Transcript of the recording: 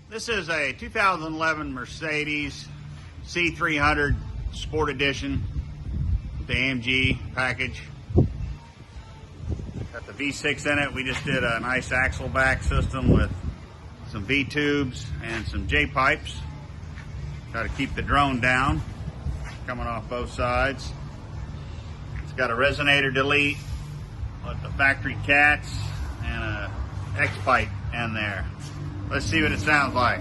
This is a 2011 Mercedes C300 Sport Edition with the AMG package. Got the V6 in it. We just did a nice axle back system with some V-tubes and some J-pipes. Got to keep the drone down, coming off both sides. It's got a Resonator delete with the factory cats and a X-pipe in there. Let's see what it sounds like.